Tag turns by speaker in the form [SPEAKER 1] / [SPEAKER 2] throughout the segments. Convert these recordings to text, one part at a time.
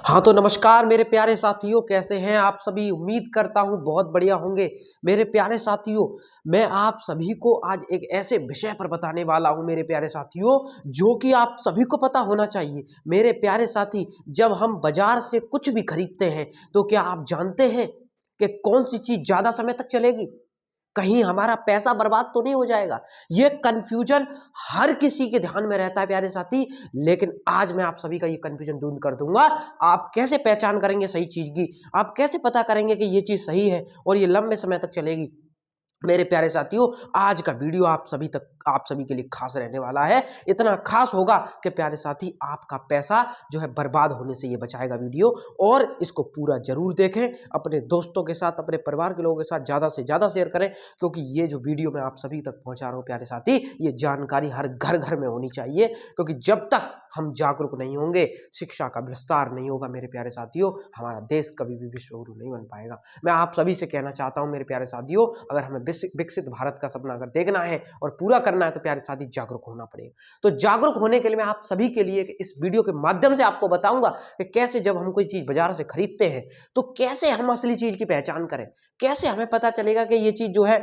[SPEAKER 1] हाँ तो नमस्कार मेरे प्यारे साथियों, कैसे हैं आप सभी। उम्मीद करता हूँ बहुत बढ़िया होंगे। मेरे प्यारे साथियों, मैं आप सभी को आज एक ऐसे विषय पर बताने वाला हूँ मेरे प्यारे साथियों, जो कि आप सभी को पता होना चाहिए। मेरे प्यारे साथी, जब हम बाजार से कुछ भी खरीदते हैं तो क्या आप जानते हैं कि कौन सी चीज ज्यादा समय तक चलेगी, कहीं हमारा पैसा बर्बाद तो नहीं हो जाएगा। ये कंफ्यूजन हर किसी के ध्यान में रहता है प्यारे साथी, लेकिन आज मैं आप सभी का ये कंफ्यूजन दूर कर दूंगा। आप कैसे पहचान करेंगे सही चीज की, आप कैसे पता करेंगे कि ये चीज सही है और ये लंबे समय तक चलेगी। मेरे प्यारे साथियों, आज का वीडियो आप सभी के लिए खास रहने वाला है। इतना खास होगा कि प्यारे साथी, आपका पैसा जो है बर्बाद होने से ये बचाएगा वीडियो। और इसको पूरा जरूर देखें, अपने दोस्तों के साथ, अपने परिवार के लोगों के साथ ज्यादा से ज्यादा शेयर करें, क्योंकि ये जो वीडियो मैं आप सभी तक पहुंचा रहा हूं प्यारे साथी, ये जानकारी हर घर घर में होनी चाहिए। क्योंकि जब तक हम जागरूक नहीं होंगे, शिक्षा का विस्तार नहीं होगा मेरे प्यारे साथियों, हमारा देश कभी भी विश्व गुरु नहीं बन पाएगा। मैं आप सभी से कहना चाहता हूं मेरे प्यारे साथियों, अगर हमें विकसित भारत का सपना अगर देखना है और पूरा करना है तो प्यारे साथी जागरूक होना पड़ेगा। तो जागरूक होने के लिए मैं आप सभी के लिए इस वीडियो के माध्यम से आपको बताऊंगा कि कैसे जब हम कोई चीज बाजार से खरीदते हैं तो कैसे हम असली चीज की पहचान करें, कैसे हमें पता चलेगा कि ये चीज जो है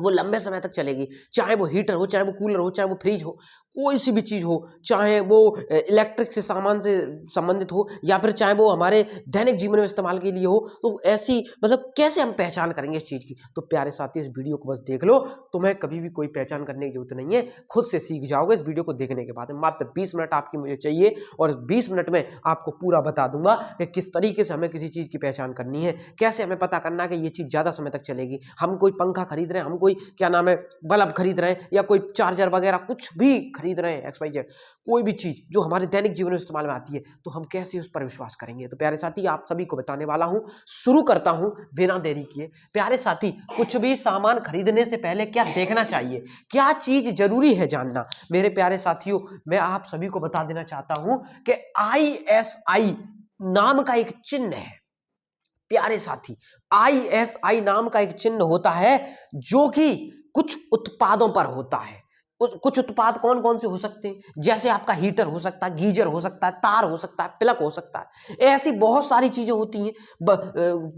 [SPEAKER 1] वो लंबे समय तक चलेगी। चाहे वो हीटर हो, चाहे वो कूलर हो, चाहे वो फ्रिज हो, कोई सी भी चीज हो, चाहे वो इलेक्ट्रिक से सामान से संबंधित हो, या फिर चाहे वो हमारे दैनिक जीवन में इस्तेमाल के लिए हो, तो ऐसी मतलब कैसे हम पहचान करेंगे इस चीज की। तो प्यारे साथी, इस वीडियो को बस देख लो, तुम्हें कभी भी कोई पहचान करने की जरूरत नहीं है, खुद से सीख जाओगे इस वीडियो को देखने के बाद। मात्र 20 मिनट आपकी मुझे चाहिए और 20 मिनट में आपको पूरा बता दूंगा कि किस तरीके से हमें किसी चीज की पहचान करनी है, कैसे हमें पता करना है कि ये चीज ज्यादा समय तक चलेगी। हम कोई पंखा खरीद रहे हैं, हम कोई क्या नाम है बल्ब खरीद रहे हैं, या कोई चार्जर वगैरह कुछ भी खरीद रहे हैं, XYZ कोई भी चीज जो हमारे दैनिक जीवन में इस्तेमाल में आती है, तो हम कैसे उस पर विश्वास करेंगे। तो प्यारे साथी, आप सभी को बताने वाला हूं, शुरू करता हूं बिना देरी किए। प्यारे साथी, कुछ भी सामान खरीदने से पहले क्या देखना चाहिए, क्या चीज जरूरी है जानना। मेरे प्यारे साथियों, मैं आप सभी को बता देना चाहता हूं कि ISI नाम का एक चिन्ह है। प्यारे साथी, ISI नाम का एक चिन्ह होता है जो कि कुछ उत्पादों पर होता है। कुछ उत्पाद कौन कौन से हो सकते हैं, जैसे आपका हीटर हो सकता है, गीजर हो सकता है, तार हो सकता है, प्लग हो सकता है। ऐसी बहुत सारी चीजें होती हैं।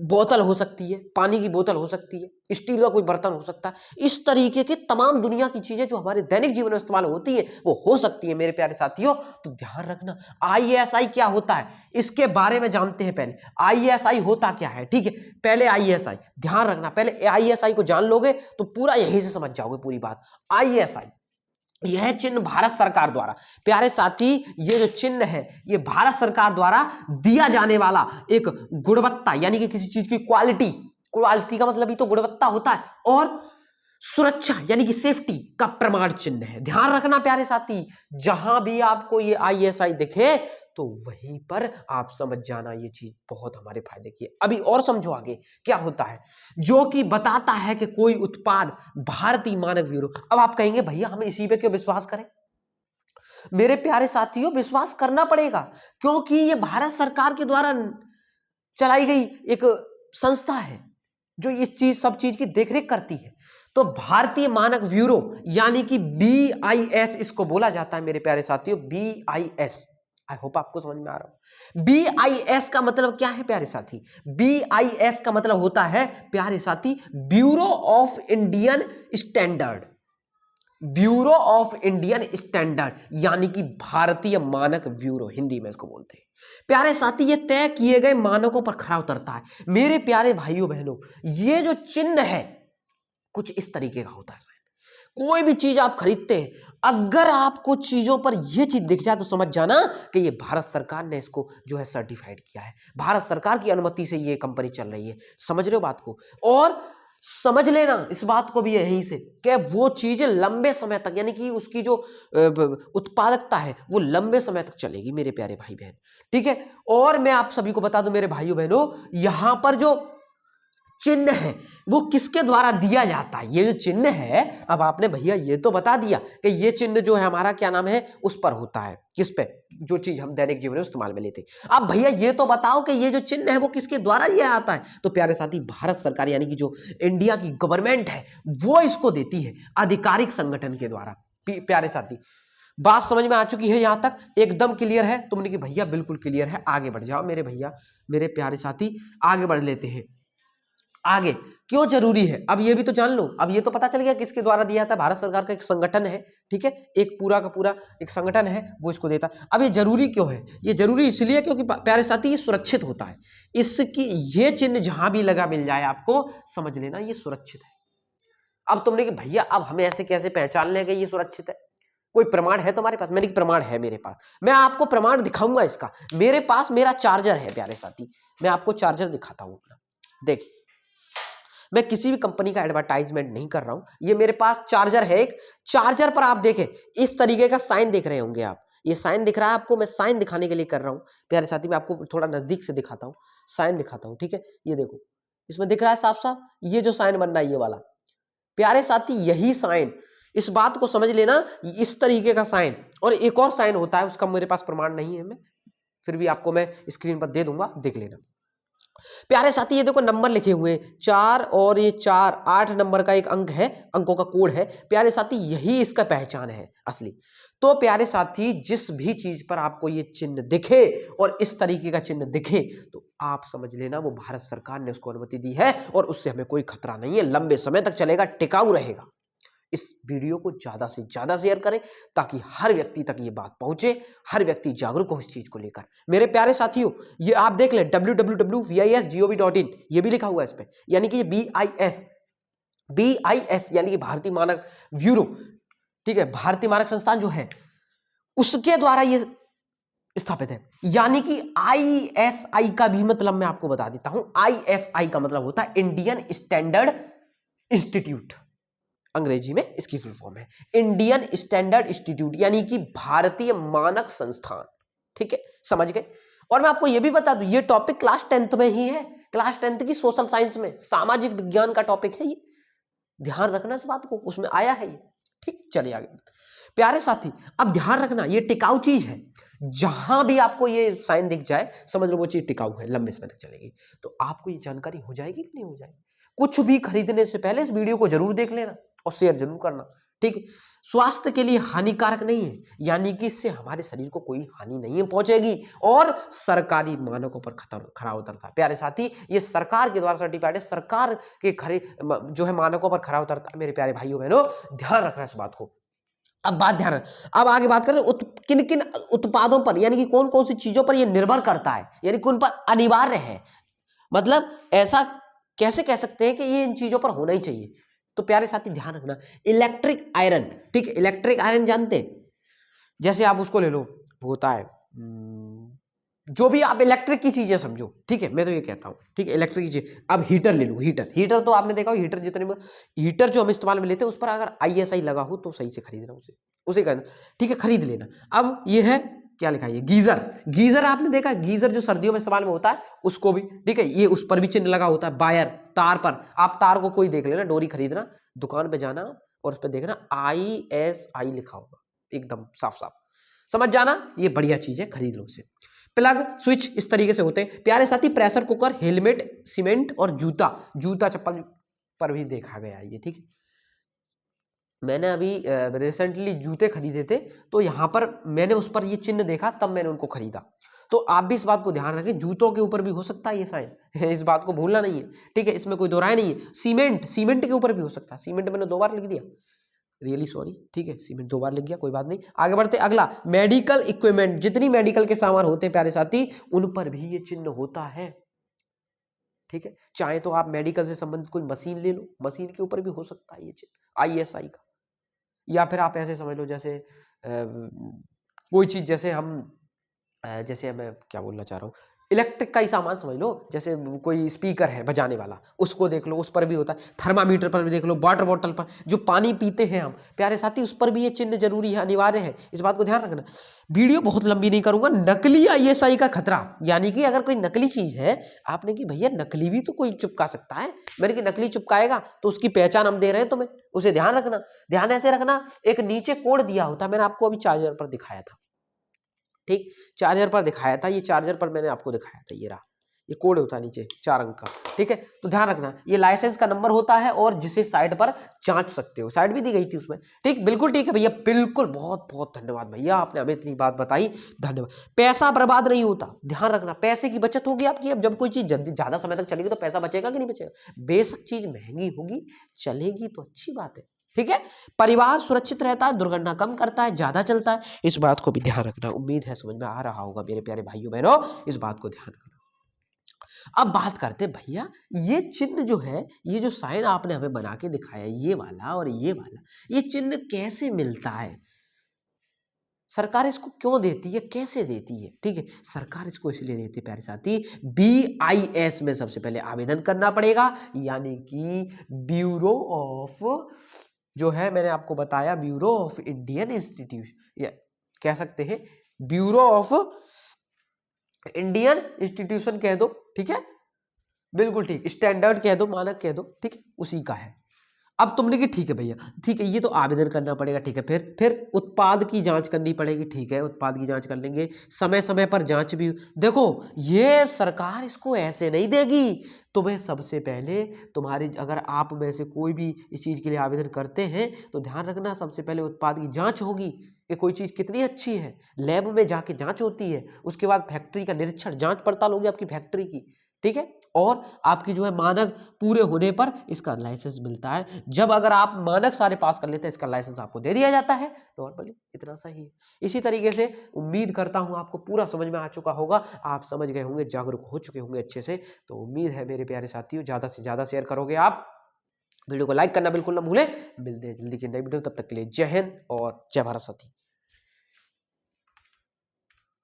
[SPEAKER 1] बोतल हो सकती है, पानी की बोतल हो सकती है, स्टील का कोई बर्तन हो सकता है। इस तरीके के तमाम दुनिया की चीजें जो हमारे दैनिक जीवन में इस्तेमाल होती है, वो हो सकती है मेरे प्यारे साथियों। तो ध्यान रखना, ISI क्या होता है इसके बारे में जानते हैं पहले। ISI होता क्या है, ठीक है। पहले ISI ध्यान रखना, पहले ISI को जान लोगे तो पूरा यहीं से समझ जाओगे पूरी बात। ISI यह चिन्ह भारत सरकार द्वारा, प्यारे साथी, ये जो चिन्ह है ये भारत सरकार द्वारा दिया जाने वाला एक गुणवत्ता, यानी कि किसी चीज की क्वालिटी, क्वालिटी का मतलब ही तो गुणवत्ता होता है, और सुरक्षा यानी कि सेफ्टी का प्रमाण चिन्ह है। ध्यान रखना प्यारे साथी, जहां भी आपको ये ISI दिखे तो वहीं पर आप समझ जाना ये चीज बहुत हमारे फायदे की है। अभी और समझो आगे क्या होता है, जो कि बताता है कि कोई उत्पाद भारतीय मानक ब्यूरो। अब आप कहेंगे भैया हमें इसी पे क्यों विश्वास करें। मेरे प्यारे साथियों, विश्वास करना पड़ेगा, क्योंकि ये भारत सरकार के द्वारा चलाई गई एक संस्था है जो इस चीज सब चीज की देखरेख करती है। तो भारतीय मानक ब्यूरो यानी कि BIS इसको बोला जाता है मेरे प्यारे साथियों, BIS। आई होप आपको समझ में आ रहा हो। BIS का मतलब क्या है प्यारे साथी, BIS का मतलब होता है प्यारे साथी bureau of Indian standard. Bureau of Indian standard यानी कि भारतीय मानक ब्यूरो, हिंदी में इसको बोलते हैं। प्यारे साथी, ये तय किए गए मानकों पर खरा उतरता है। मेरे प्यारे भाइयों बहनों, ये जो चिन्ह है कुछ इस तरीके का होता है। कोई भी चीज आप खरीदते हैं, अगर आपको चीजों पर यह चीज दिख जाए तो समझ जाना कि ये भारत सरकार ने इसको जो है सर्टिफाइड किया है, भारत सरकार की अनुमति से ये कंपनी चल रही है। समझ रहे हो बात को। और समझ लेना इस बात को भी यहीं से कि वो चीजें लंबे समय तक, यानी कि उसकी जो उत्पादकता है वो लंबे समय तक चलेगी मेरे प्यारे भाई बहन, ठीक है। और मैं आप सभी को बता दूं मेरे भाइयों बहनों, यहां पर जो चिन्ह है वो किसके द्वारा दिया जाता है। ये जो चिन्ह है, अब आपने भैया ये तो बता दिया कि ये चिन्ह जो है हमारा क्या नाम है उस पर होता है, किस पे, जो चीज हम दैनिक जीवन में इस्तेमाल में लेते हैं। अब भैया ये तो बताओ कि ये जो चिन्ह है वो किसके द्वारा ये आता है। तो प्यारे साथी, भारत सरकार यानी कि जो इंडिया की गवर्नमेंट है वो इसको देती है, आधिकारिक संगठन के द्वारा। प्यारे साथी, बात समझ में आ चुकी है? यहां तक एकदम क्लियर है? तुमने कि भैया बिल्कुल क्लियर है, आगे बढ़ जाओ मेरे भैया, मेरे प्यारे साथी, आगे बढ़ लेते हैं। आगे क्यों जरूरी है अब ये भी तो जान लो। अब ये तो पता चल गया किसके द्वारा दिया था, भारत सरकार का एक संगठन है, ठीक है, एक पूरा का पूरा एक संगठन है वो इसको देता। अब ये जरूरी क्यों है? ये जरूरी इसलिए क्योंकि प्यारे साथी ये सुरक्षित होता है। इसकी ये चिन्ह जहां भी लगा मिल जाए आपको समझ लेना ये सुरक्षित है। अब तुमने कि भैया अब हमें ऐसे कैसे पहचान लेंगे ये सुरक्षित है? कोई प्रमाण है तुम्हारे पास? मैंने कि प्रमाण है मेरे पास, मैं आपको प्रमाण दिखाऊंगा इसका। मेरे पास मेरा चार्जर है प्यारे साथी, मैं आपको चार्जर दिखाता हूं अपना। देखिए मैं किसी भी कंपनी का एडवर्टाइजमेंट नहीं कर रहा हूं, ये मेरे पास चार्जर है एक। चार्जर पर आप देखें इस तरीके का साइन देख रहे होंगे आप, ये साइन दिख रहा है आपको, मैं साइन दिखाने के लिए कर रहा हूं प्यारे साथी। मैं आपको थोड़ा नजदीक से दिखाता हूं, साइन दिखाता हूं, ठीक है। ये देखो इसमें दिख रहा है साफ साफ, ये जो साइन बन रहा है ये वाला प्यारे साथी, यही साइन, इस बात को समझ लेना, इस तरीके का साइन। और एक और साइन होता है उसका मेरे पास प्रमाण नहीं है, मैं फिर भी आपको मैं स्क्रीन पर दे दूंगा, देख लेना प्यारे साथी। ये देखो नंबर लिखे हुए 4 और ये 4 8 नंबर का एक अंक है, अंकों का कोड है प्यारे साथी, यही इसका पहचान है असली। तो प्यारे साथी जिस भी चीज पर आपको ये चिन्ह दिखे और इस तरीके का चिन्ह दिखे तो आप समझ लेना वो भारत सरकार ने उसको अनुमति दी है और उससे हमें कोई खतरा नहीं है, लंबे समय तक चलेगा, टिकाऊ रहेगा। इस वीडियो को ज्यादा से ज्यादा शेयर करें ताकि हर व्यक्ति तक ये बात पहुंचे, हर व्यक्ति जागरूक हो इस चीज को लेकर। मेरे प्यारे साथियों ये आप देख लें www.visgov.in, ये भी लिखा हुआ है इस पे, यानी कि ये BIS यानी कि भारतीय मानक ब्यूरो, ठीक है, भारतीय मानक संस्थान जो है उसके द्वारा ये स्थापित है। यानी कि ISI का भी मतलब मैं आपको बता देता हूं, ISI का मतलब होता है इंडियन स्टैंडर्ड इंस्टीट्यूट, अंग्रेजी में इसकी फुल फॉर्म है इंडियन स्टैंडर्ड इंस्टीट्यूट, यानी कि भारतीय मानक संस्थान, ठीक है, समझ गए। और मैं आपको यह भी बता दूं ये टॉपिक क्लास 10th में ही है, क्लास 10th की सोशल साइंस में, सामाजिक विज्ञान का टॉपिक है ये, ध्यान रखना इस बात को, उसमें आया है ये, ठीक। चलिए आगे प्यारे साथी, अब ध्यान रखना ये टिकाऊ चीज है, जहां भी आपको ये साइन दिख जाए समझ लो वो चीज टिकाऊ है, लंबे समय तक चलेगी। तो आपको ये जानकारी हो जाएगी कि नहीं हो जाएगी? कुछ भी खरीदने से पहले इस वीडियो को जरूर देख लेना और शेयर जरूर करना, ठीक है। स्वास्थ्य के लिए हानिकारक नहीं है, यानी कि इससे हमारे शरीर को कोई हानि नहीं पहुंचेगी और सरकारी मानकों पर खरा उतरता है प्यारे साथी, ये सरकार के द्वारा सर्टिफाइड है, सरकार के खरे जो है मानकों पर खरा उतरता है मेरे प्यारे भाइयों बहनों, ध्यान रखना इस बात को। अब बात ध्यान, अब आगे बात करें किन किन उत्पादों पर, यानी कि कौन कौन सी चीजों पर यह निर्भर करता है, यानी कि उन पर अनिवार्य है, मतलब ऐसा कैसे कह सकते हैं कि ये इन चीजों पर होना ही चाहिए। तो प्यारे साथी ध्यान रखना, इलेक्ट्रिक आयरन, ठीक है, इलेक्ट्रिक आयरन जानते हैं, जैसे आप उसको ले लो, वो होता है जो भी आप इलेक्ट्रिक की चीजें समझो, ठीक है, मैं तो ये कहता हूँ, ठीक है, इलेक्ट्रिक की चीज। अब हीटर ले लो, हीटर तो आपने देखा हो, हीटर जितने हीटर जो हम इस्तेमाल में लेते हैं उस पर अगर ISI लगा हो तो सही से खरीदना उसे कहना, ठीक है, खरीद लेना। अब ये है क्या लिखा है, गीजर आपने देखा, गीजर जो सर्दियों में इस्तेमाल में होता है उसको भी, ठीक है, ये उस पर भी चिन्ह लगा होता है। वायर, तार पर आप तार को कोई देख लेना, डोरी खरीदना, दुकान पे जाना और उस पर देखना ISI लिखा होगा, एकदम साफ साफ समझ जाना, ये बढ़िया चीज है, खरीद लो उसे। प्लग स्विच इस तरीके से होते हैं प्यारे साथी, प्रेशर कुकर, हेलमेट, सीमेंट और जूता चप्पल पर भी देखा गया है ये, ठीक है। मैंने अभी रिसेंटली जूते खरीदे थे तो यहां पर मैंने उस पर ये चिन्ह देखा, तब मैंने उनको खरीदा। तो आप भी इस बात को ध्यान रखें, जूतों के ऊपर भी हो सकता है ये साइन इस बात को भूलना नहीं है, ठीक है, इसमें कोई दो राय नहीं है। सीमेंट के ऊपर भी हो सकता है, सीमेंट मैंने 2 बार लिख दिया, रियली सॉरी, ठीक है, सीमेंट 2 बार लिख गया, कोई बात नहीं, आगे बढ़ते। अगला मेडिकल इक्विपमेंट, जितनी मेडिकल के सामान होते हैं प्यारे साथी उन पर भी ये चिन्ह होता है, ठीक है। चाहे तो आप मेडिकल से संबंधित कोई मशीन ले लो, मशीन के ऊपर भी हो सकता है ये चिन्ह ISI का, या फिर आप ऐसे समझ लो जैसे कोई चीज, जैसे मैं क्या बोलना चाह रहा हूँ, इलेक्ट्रिक का ही सामान समझ लो, जैसे कोई स्पीकर है बजाने वाला, उसको देख लो, उस पर भी होता है। थर्मामीटर पर भी देख लो, वाटर बॉटल पर, जो पानी पीते हैं हम प्यारे साथी उस पर भी ये चिन्ह जरूरी है, अनिवार्य है, इस बात को ध्यान रखना। वीडियो बहुत लंबी नहीं करूंगा। नकली ISI का खतरा, यानी कि अगर कोई नकली चीज है, आपने कि भैया नकली भी तो कोई चिपका सकता है, मैंने कि नकली चिपकाएगा तो उसकी पहचान हम दे रहे हैं तुम्हें, उसे ध्यान रखना। ध्यान ऐसे रखना, एक नीचे कोड दिया होता है, मैंने आपको अभी चार्जर पर दिखाया था, ठीक, चार्जर पर दिखाया था, ये चार्जर पर मैंने आपको दिखाया था, ये रहा, ये कोड होता है नीचे 4 अंक का, ठीक है। तो ध्यान रखना ये लाइसेंस का नंबर होता है और जिसे साइट पर जांच सकते हो, साइट भी दी गई थी उसमें, ठीक, बिल्कुल ठीक है भैया, बिल्कुल, बहुत बहुत धन्यवाद भैया, आपने हमें इतनी बात बताई, धन्यवाद। पैसा बर्बाद नहीं होता, ध्यान रखना, पैसे की बचत होगी आपकी। अब जब कोई चीज ज्यादा समय तक चलेगी तो पैसा बचेगा कि नहीं बचेगा, बेशक चीज महंगी होगी, चलेगी तो अच्छी बात है, ठीक है। परिवार सुरक्षित रहता है, दुर्घटना कम करता है, ज्यादा चलता है, इस बात को भी ध्यान रखना। उम्मीद है समझ में आ रहा होगा मेरे प्यारे भाइयों बहनों, इस बात को ध्यान रखना। अब बात करते भैया, ये चिन्ह जो है, ये जो साइन आपने हमें बना के दिखाया, ये वाला और ये वाला, ये चिन्ह कैसे मिलता है, सरकार इसको क्यों देती है, कैसे देती है, ठीक है। सरकार इसको इसलिए देती है प्यारे साथी, BIS में सबसे पहले आवेदन करना पड़ेगा, यानी कि ब्यूरो ऑफ, जो है मैंने आपको बताया, ब्यूरो ऑफ इंडियन इंस्टीट्यूशन, या कह सकते हैं ब्यूरो ऑफ इंडियन इंस्टीट्यूशन कह दो, ठीक है, बिल्कुल ठीक, स्टैंडर्ड कह दो, मानक कह दो, ठीक है, उसी का है। अब तुमने कि ठीक है भैया, ठीक है, ये तो आवेदन करना पड़ेगा, ठीक है, फिर उत्पाद की जांच करनी पड़ेगी, ठीक है, उत्पाद की जांच कर लेंगे, समय समय पर जांच भी। देखो, ये सरकार इसको ऐसे नहीं देगी तुम्हें, सबसे पहले तुम्हारी, अगर आप में से कोई भी इस चीज के लिए आवेदन करते हैं तो ध्यान रखना, सबसे पहले उत्पाद की जांच होगी कि कोई चीज कितनी अच्छी है, लैब में जाके जांच होती है, उसके बाद फैक्ट्री का निरीक्षण, जांच पड़ताल होगी आपकी फैक्ट्री की, ठीक है, और आपकी जो है मानक पूरे होने पर इसका लाइसेंस मिलता है। जब अगर आप मानक सारे पास कर लेते हैं, इसका लाइसेंस आपको दे दिया जाता है, नॉर्मली इतना सही है। इसी तरीके से उम्मीद करता हूं आपको पूरा समझ में आ चुका होगा, आप समझ गए होंगे, जागरूक हो चुके होंगे अच्छे से। तो उम्मीद है मेरे प्यारे साथियों, ज्यादा से ज्यादा शेयर करोगे आप, वीडियो को लाइक करना बिल्कुल ना भूलें। मिलते हैं जल्दी की नई वीडियो, तब तक के लिए जय हिंद और जय भारत साथी।